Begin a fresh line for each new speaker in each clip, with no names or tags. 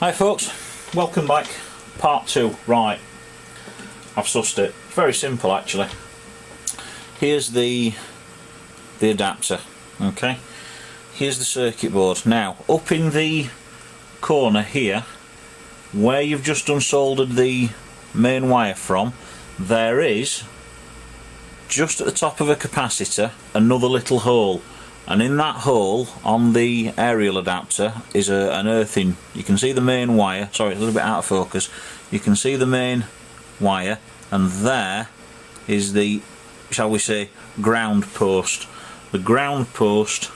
Hi folks, welcome back. Part 2. Right, I've sussed it. Very simple actually. Here's the adapter, okay? Here's the circuit board. Now, up in the corner here, where you've just unsoldered the main wire from, there is, just at the top of a capacitor, another little hole. And in that hole on the aerial adapter is an earthing. You can see the main wire, sorry, it's a little bit out of focus. You can see the main wire, and there is the, shall we say, ground post. The ground post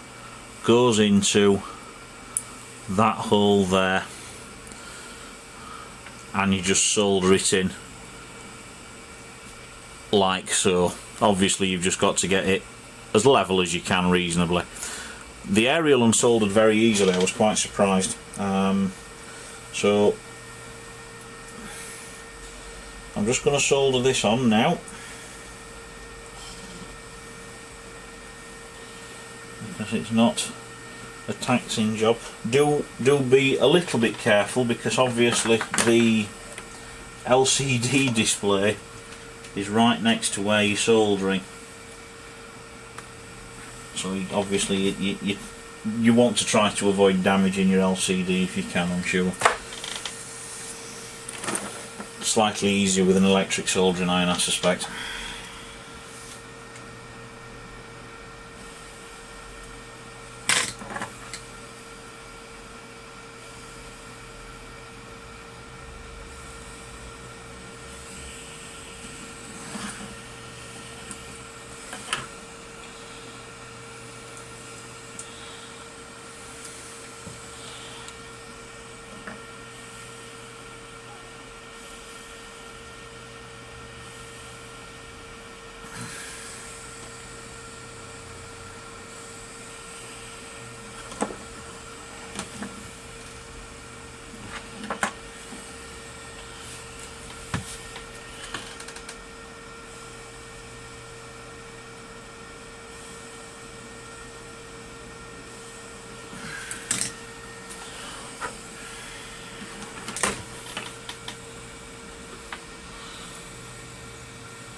goes into that hole there, and you just solder it in like so. Obviously you've just got to get it as level as you can reasonably. The aerial unsoldered very easily, I was quite surprised. So I'm just going to solder this on now, because it's not a taxing job. Do be a little bit careful, because obviously the LCD display is right next to where you're soldering. So obviously you want to try to avoid damaging your LCD if you can, I'm sure. Slightly easier with an electric soldering iron, I suspect.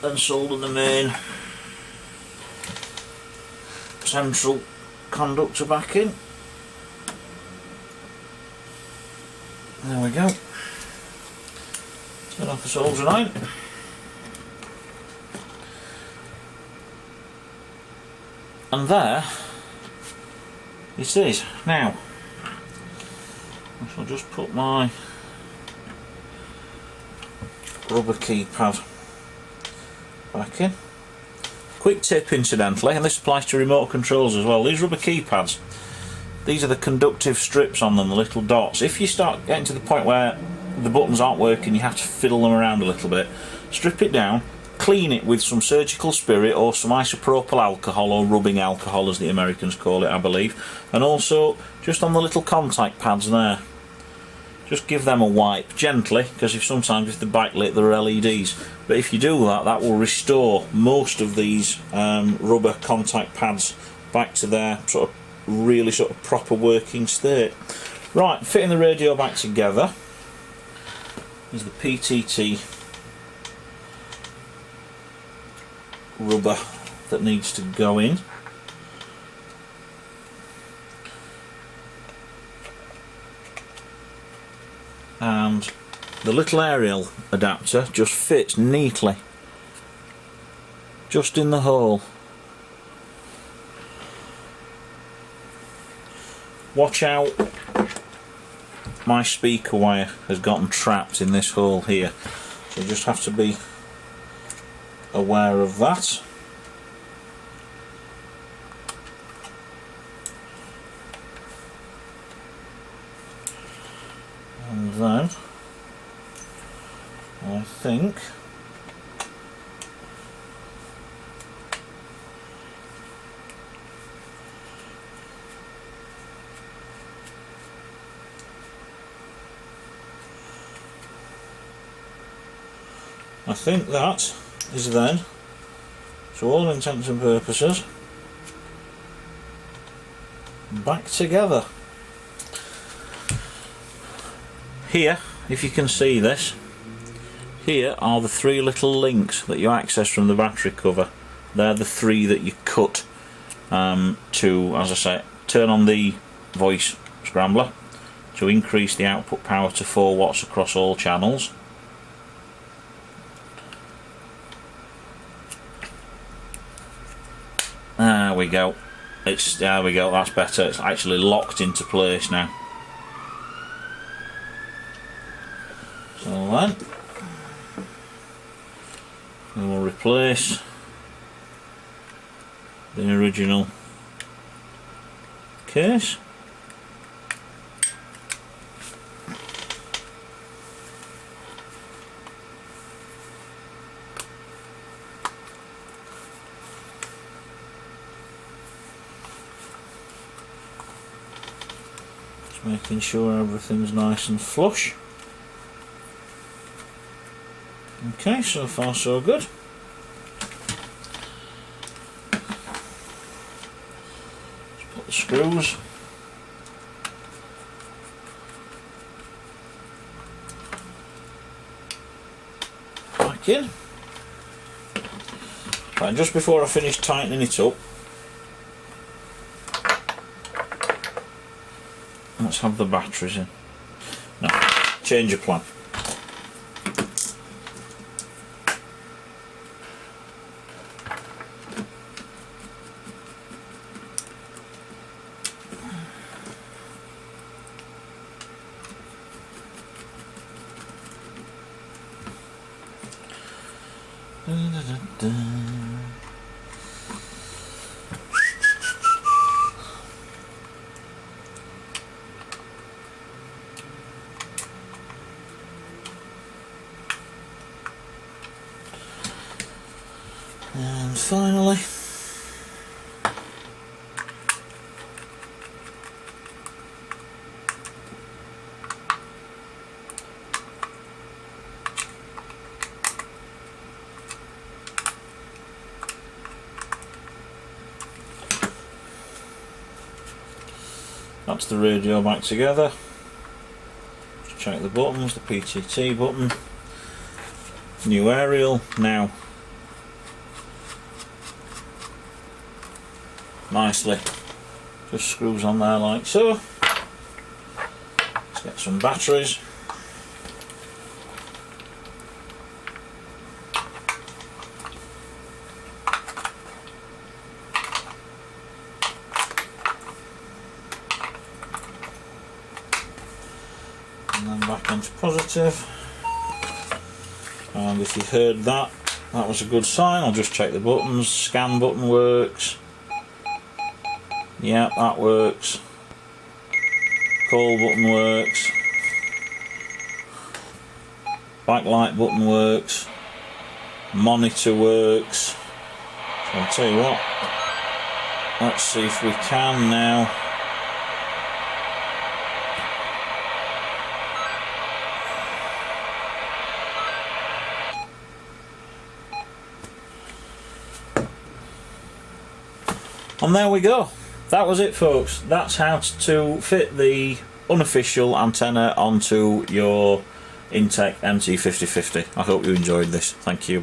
And solder the main central conductor back in. There we go. Turn off the soldering iron. And there it is. Now I shall just put my rubber keypad back in. Quick tip incidentally, and this applies to remote controls as well, these rubber keypads, these are the conductive strips on them, the little dots. If you start getting to the point where the buttons aren't working, you have to fiddle them around a little bit, strip it down, clean it with some surgical spirit or some isopropyl alcohol, or rubbing alcohol as the Americans call it, I believe, and also just on the little contact pads there. Just give them a wipe gently, because sometimes if they're backlit they're LEDs. But if you do that, that will restore most of these rubber contact pads back to their really proper working state. Right, fitting the radio back together is the PTT rubber that needs to go in. And the little aerial adapter just fits neatly just in the hole. Watch out, my speaker wire has gotten trapped in this hole here, so you just have to be aware of that. And then I think that is then, to all intents and purposes, back together. here, if you can see this, here are the 3 little links that you access from the battery cover. They're the 3 that you cut to, as I say, turn on the voice scrambler to increase the output power to 4 watts across all channels. There we go. There we go, that's better. It's actually locked into place now. So then we will replace the original case. Just making sure everything's nice and flush. Okay, so far so good. Let's put the screws back in. Right, just before I finish tightening it up, let's have the batteries in. No, change of plan. And finally, that's the radio back together. Just check the buttons, the PTT button, new aerial. Now nicely just screws on there like so. Let's get some batteries. And then back onto positive. And if you heard that, that was a good sign. I'll just check the buttons. Scan button works. Yeah, that works. Call button works. Backlight button works. Monitor works. So I'll tell you what. Let's see if we can now. And there we go. That was it, folks. That's how to fit the unofficial antenna onto your Intek MT5050. I hope you enjoyed this. Thank you.